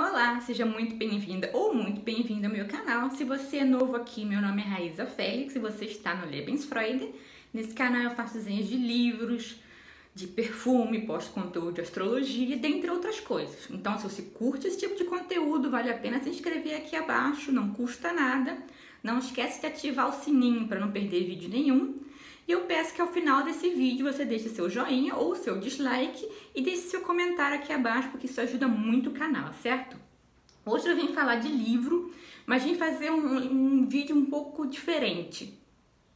Olá, seja muito bem-vinda ou muito bem-vindo ao meu canal. Se você é novo aqui, meu nome é Raíza Félix e você está no Lebensfreude. Nesse canal eu faço desenhos de livros, de perfume, posto conteúdo de astrologia, dentre outras coisas. Então, se você curte esse tipo de conteúdo, vale a pena se inscrever aqui abaixo, não custa nada. Não esquece de ativar o sininho para não perder vídeo nenhum. E eu peço que ao final desse vídeo você deixe seu joinha ou seu dislike e deixe seu comentário aqui abaixo, porque isso ajuda muito o canal, certo? Hoje eu vim falar de livro, mas vim fazer um vídeo um pouco diferente.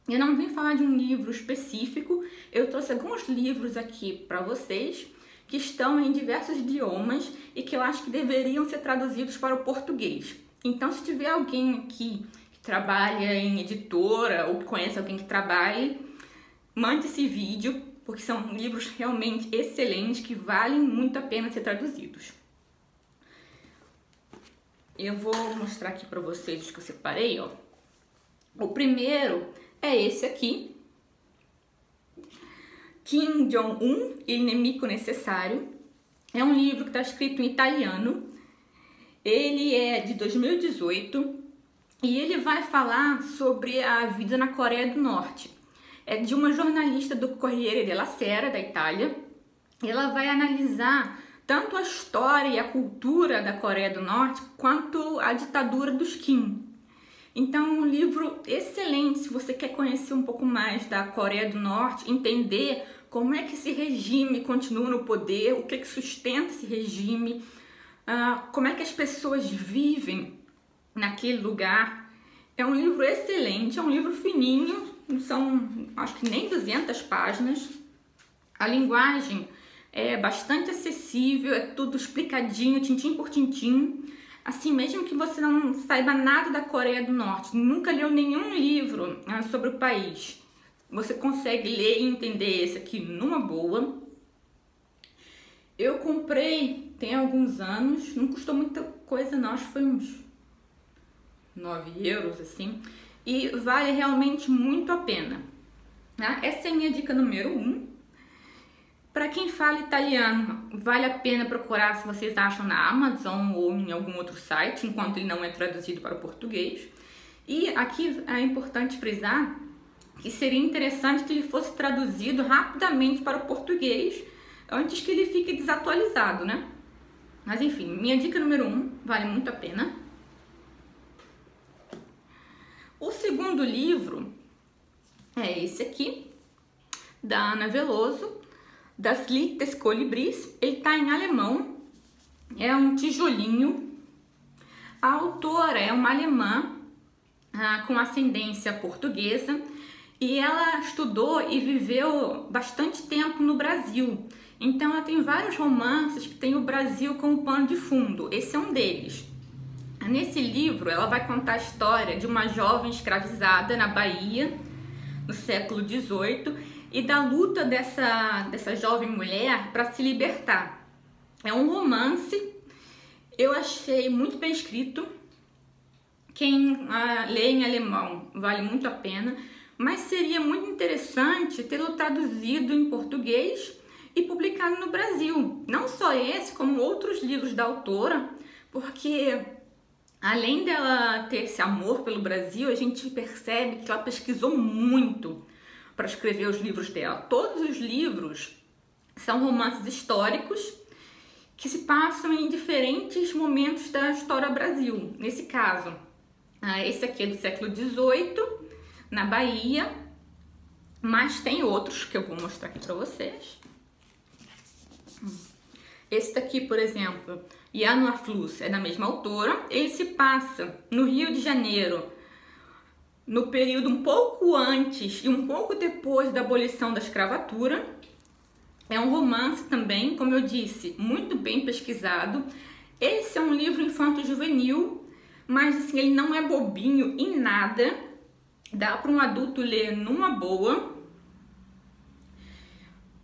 Eu não vim falar de um livro específico, eu trouxe alguns livros aqui para vocês que estão em diversos idiomas e que eu acho que deveriam ser traduzidos para o português. Então, se tiver alguém aqui que trabalha em editora ou que conhece alguém que trabalhe, mande esse vídeo, porque são livros realmente excelentes que valem muito a pena ser traduzidos. Eu vou mostrar aqui para vocês os que eu separei, ó. O primeiro é esse aqui, Kim Jong-un, Il Nemico Necessário. É um livro que está escrito em italiano. Ele é de 2018 e ele vai falar sobre a vida na Coreia do Norte. É de uma jornalista do Corriere della Sera, da Itália. Ela vai analisar tanto a história e a cultura da Coreia do Norte, quanto a ditadura dos Kim. Então, é um livro excelente se você quer conhecer um pouco mais da Coreia do Norte, entender como é que esse regime continua no poder, o que sustenta esse regime, como é que as pessoas vivem naquele lugar. É um livro excelente, é um livro fininho, são acho que nem 200 páginas. A linguagem é bastante acessível, é tudo explicadinho, tintim por tintim. Assim, mesmo que você não saiba nada da Coreia do Norte, nunca leu nenhum livro sobre o país, você consegue ler e entender esse aqui numa boa. Eu comprei tem alguns anos, não custou muita coisa não, acho que foi uns 9 euros assim. E vale realmente muito a pena. Né? Essa é a minha dica número 1. Para quem fala italiano, vale a pena procurar se vocês acham na Amazon ou em algum outro site, enquanto ele não é traduzido para o português. E aqui é importante frisar que seria interessante que ele fosse traduzido rapidamente para o português, antes que ele fique desatualizado, né? Mas enfim, minha dica número 1, vale muito a pena. O segundo livro é esse aqui, da Ana Veloso, Das Lied des Kolibris. Ele está em alemão, é um tijolinho. A autora é uma alemã com ascendência portuguesa e ela estudou e viveu bastante tempo no Brasil. Então ela tem vários romances que tem o Brasil como pano de fundo, esse é um deles. Nesse livro, ela vai contar a história de uma jovem escravizada na Bahia, no século XVIII, e da luta dessa jovem mulher para se libertar. É um romance, eu achei muito bem escrito. Quem lê em alemão vale muito a pena, mas seria muito interessante tê-lo traduzido em português e publicado no Brasil. Não só esse, como outros livros da autora, porque além dela ter esse amor pelo Brasil, a gente percebe que ela pesquisou muito para escrever os livros dela. Todos os livros são romances históricos que se passam em diferentes momentos da história do Brasil. Nesse caso, esse aqui é do século XVIII, na Bahia, mas tem outros que eu vou mostrar aqui para vocês. Esse daqui, por exemplo, Jan Aflus, é da mesma autora. Ele se passa no Rio de Janeiro, no período um pouco antes e um pouco depois da abolição da escravatura. É um romance também, como eu disse, muito bem pesquisado. Esse é um livro infanto-juvenil, mas assim, ele não é bobinho em nada. Dá para um adulto ler numa boa.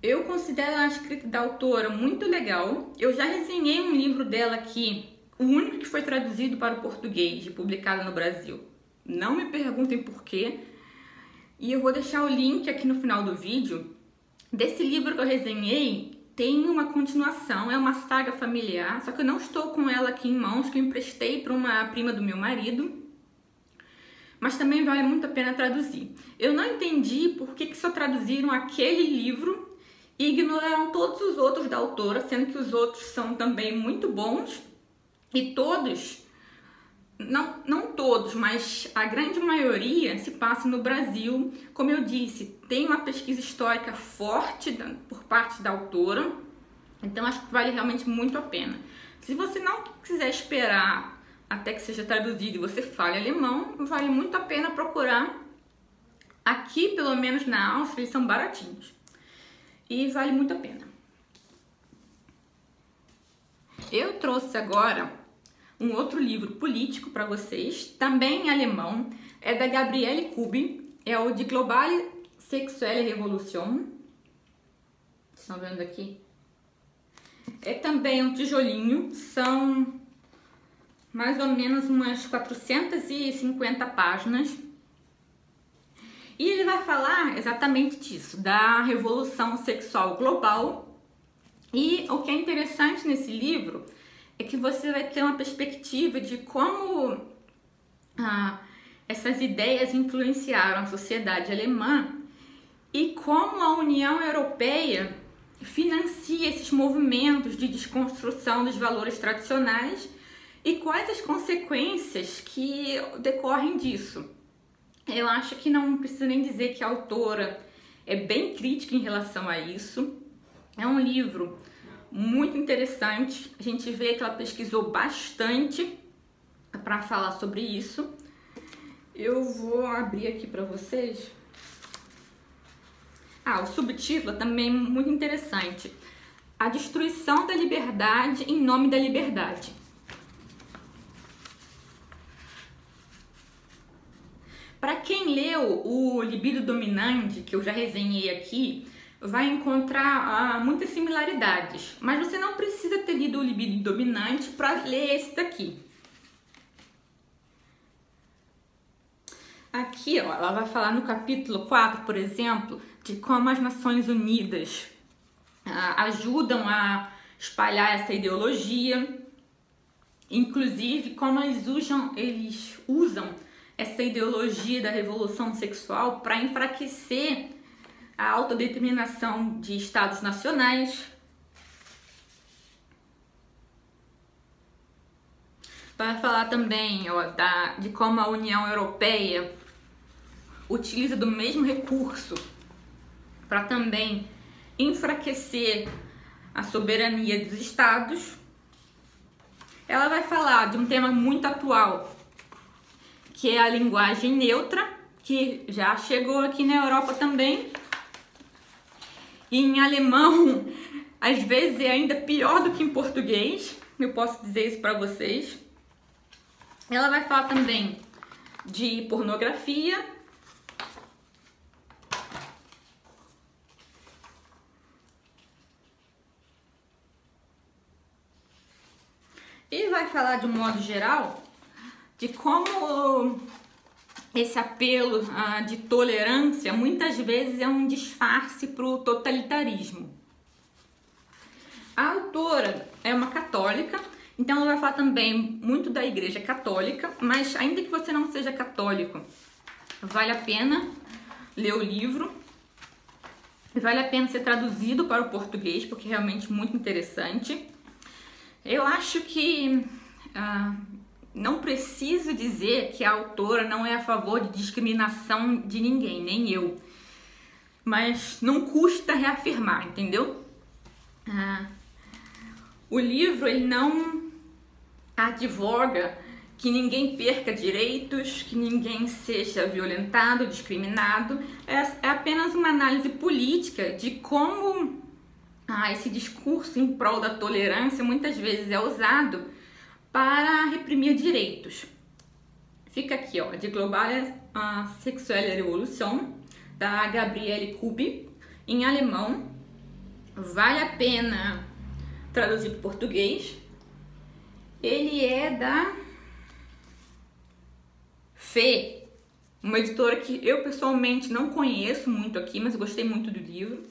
Eu considero a escrita da autora muito legal. Eu já resenhei um livro dela aqui, o único que foi traduzido para o português e publicado no Brasil. Não me perguntem por quê. E eu vou deixar o link aqui no final do vídeo desse livro que eu resenhei. tem uma continuação, é uma saga familiar, só que eu não estou com ela aqui em mãos, que eu emprestei para uma prima do meu marido, mas também vale muito a pena traduzir. Eu não entendi por que só traduziram aquele livro e ignoraram todos os outros da autora, sendo que os outros são também muito bons e todos, não todos, mas a grande maioria se passa no Brasil. Como eu disse, tem uma pesquisa histórica forte por parte da autora, então acho que vale realmente muito a pena. Se você não quiser esperar até que seja traduzido e você fale alemão, vale muito a pena procurar. Aqui, pelo menos na Áustria, eles são baratinhos e vale muito a pena. Eu trouxe agora um outro livro político para vocês, também em alemão, é da Gabriele Kubi, é o Die globale sexuelle Revolution. Estão vendo aqui? É também um tijolinho, são mais ou menos umas 450 páginas. E ele vai falar exatamente disso, da revolução sexual global. E o que é interessante nesse livro é que você vai ter uma perspectiva de como essas ideias influenciaram a sociedade alemã e como a União Europeia financia esses movimentos de desconstrução dos valores tradicionais e quais as consequências que decorrem disso. Eu acho que não precisa nem dizer que a autora é bem crítica em relação a isso. É um livro muito interessante, a gente vê que ela pesquisou bastante para falar sobre isso. Eu vou abrir aqui para vocês. O subtítulo também é muito interessante: A destruição da liberdade em nome da liberdade. Para quem leu o Libido Dominante, que eu já resenhei aqui, vai encontrar muitas similaridades, mas você não precisa ter lido o Libido Dominante para ler esse daqui. Aqui, ó, ela vai falar no capítulo 4, por exemplo, de como as Nações Unidas ajudam a espalhar essa ideologia, inclusive como eles usam essa ideologia da revolução sexual para enfraquecer a autodeterminação de estados nacionais. Vai falar também, ó, de como a União Europeia utiliza do mesmo recurso para também enfraquecer a soberania dos estados. Ela vai falar de um tema muito atual, que é a linguagem neutra, que já chegou aqui na Europa também. E em alemão, às vezes é ainda pior do que em português, eu posso dizer isso para vocês. Ela vai falar também de pornografia. E vai falar de um modo geral de como esse apelo de tolerância muitas vezes é um disfarce para o totalitarismo. A autora é uma católica, então ela vai falar também muito da Igreja Católica, mas ainda que você não seja católico, vale a pena ler o livro, vale a pena ser traduzido para o português, porque é realmente muito interessante. Eu acho que não preciso dizer que a autora não é a favor de discriminação de ninguém, nem eu. Mas não custa reafirmar, entendeu? O livro ele não advoga que ninguém perca direitos, que ninguém seja violentado, discriminado. É apenas uma análise política de como esse discurso em prol da tolerância muitas vezes é usado para reprimir direitos. Fica aqui, ó, Die globale sexuelle Revolution, da Gabriele Kubi, em alemão. Vale a pena traduzir para o português. Ele é da Fê, uma editora que eu pessoalmente não conheço muito aqui, mas gostei muito do livro.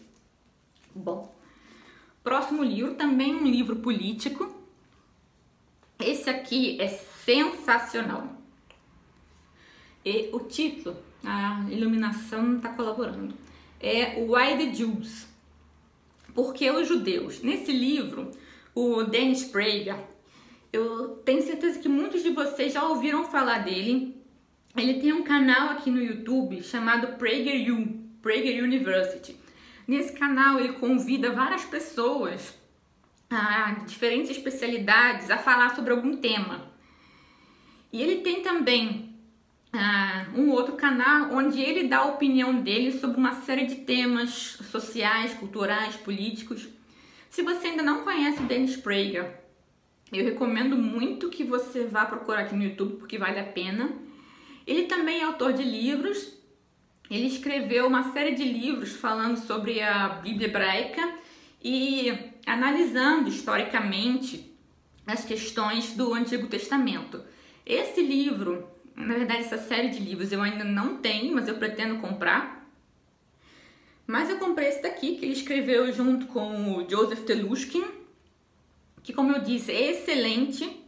Bom, Próximo livro, também um livro político. Esse aqui é sensacional. E o título, a iluminação não está colaborando, é Why the Jews? Por que os judeus? Nesse livro, o Dennis Prager, eu tenho certeza que muitos de vocês já ouviram falar dele. Ele tem um canal aqui no YouTube chamado PragerU, Prager University. Nesse canal ele convida várias pessoas de diferentes especialidades a falar sobre algum tema. E ele tem também um outro canal onde ele dá a opinião dele sobre uma série de temas sociais, culturais, políticos. Se você ainda não conhece o Dennis Prager, eu recomendo muito que você vá procurar aqui no YouTube, porque vale a pena. Ele também é autor de livros. Ele escreveu uma série de livros falando sobre a Bíblia hebraica e analisando historicamente as questões do Antigo Testamento. Esse livro, na verdade essa série de livros eu ainda não tenho, mas eu pretendo comprar. Mas eu comprei esse daqui, que ele escreveu junto com o Joseph Telushkin, que, como eu disse, é excelente,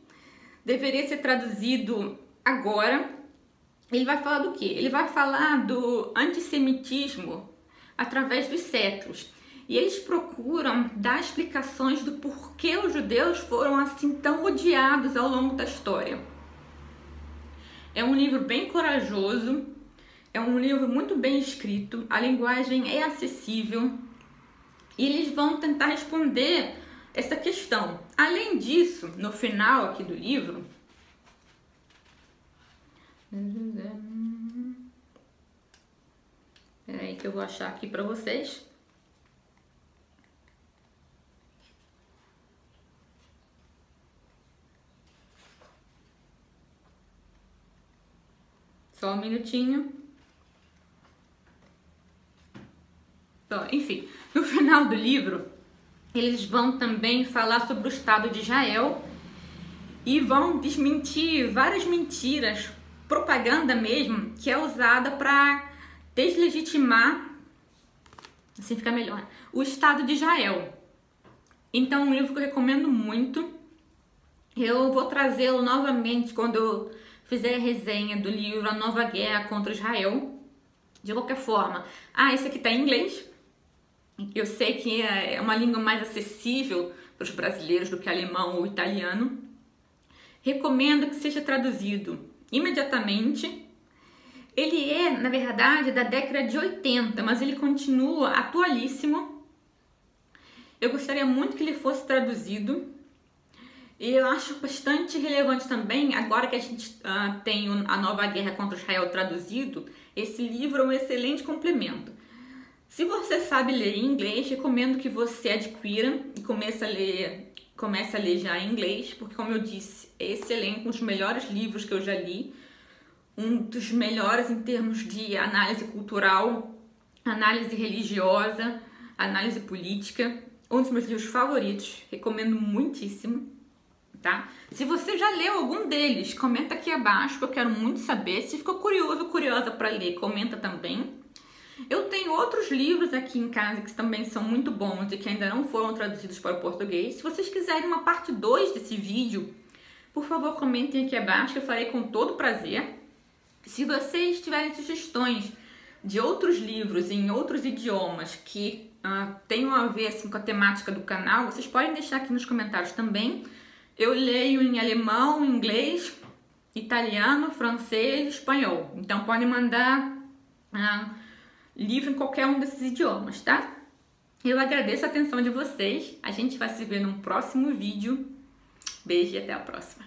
deveria ser traduzido agora. Ele vai falar do quê? Ele vai falar do antissemitismo através dos séculos. E eles procuram dar explicações do porquê os judeus foram assim tão odiados ao longo da história. É um livro bem corajoso, é um livro muito bem escrito, a linguagem é acessível e eles vão tentar responder essa questão. Além disso, no final aqui do livro, peraí que eu vou achar aqui para vocês. Só um minutinho. Bom, enfim, no final do livro, eles vão também falar sobre o Estado de Israel e vão desmentir várias mentiras, propaganda mesmo, que é usada para deslegitimar, assim fica melhor, o Estado de Israel. Então, um livro que eu recomendo muito. Eu vou trazê-lo novamente quando eu fizer a resenha do livro A Nova Guerra contra Israel. De qualquer forma, esse aqui está em inglês. Eu sei que é uma língua mais acessível para os brasileiros do que alemão ou italiano. Recomendo que seja traduzido imediatamente. Ele é, na verdade, da década de 80, mas ele continua atualíssimo. Eu gostaria muito que ele fosse traduzido. E eu acho bastante relevante também, agora que a gente tem A Nova Guerra contra Israel traduzido, esse livro é um excelente complemento. Se você sabe ler em inglês, recomendo que você adquira e comece a ler já em inglês, porque, como eu disse, é excelente, um dos melhores livros que eu já li, um dos melhores em termos de análise cultural, análise religiosa, análise política, um dos meus livros favoritos, recomendo muitíssimo. Tá? Se você já leu algum deles, comenta aqui abaixo que eu quero muito saber. Se ficou curioso ou curiosa para ler, comenta também. Eu tenho outros livros aqui em casa que também são muito bons e que ainda não foram traduzidos para o português. Se vocês quiserem uma parte 2 desse vídeo, por favor comentem aqui abaixo que eu farei com todo prazer. Se vocês tiverem sugestões de outros livros em outros idiomas que tenham a ver assim, com a temática do canal, vocês podem deixar aqui nos comentários também. Eu leio em alemão, inglês, italiano, francês e espanhol. Então, podem mandar livro em qualquer um desses idiomas, tá? Eu agradeço a atenção de vocês. A gente vai se ver num próximo vídeo. Beijo e até a próxima.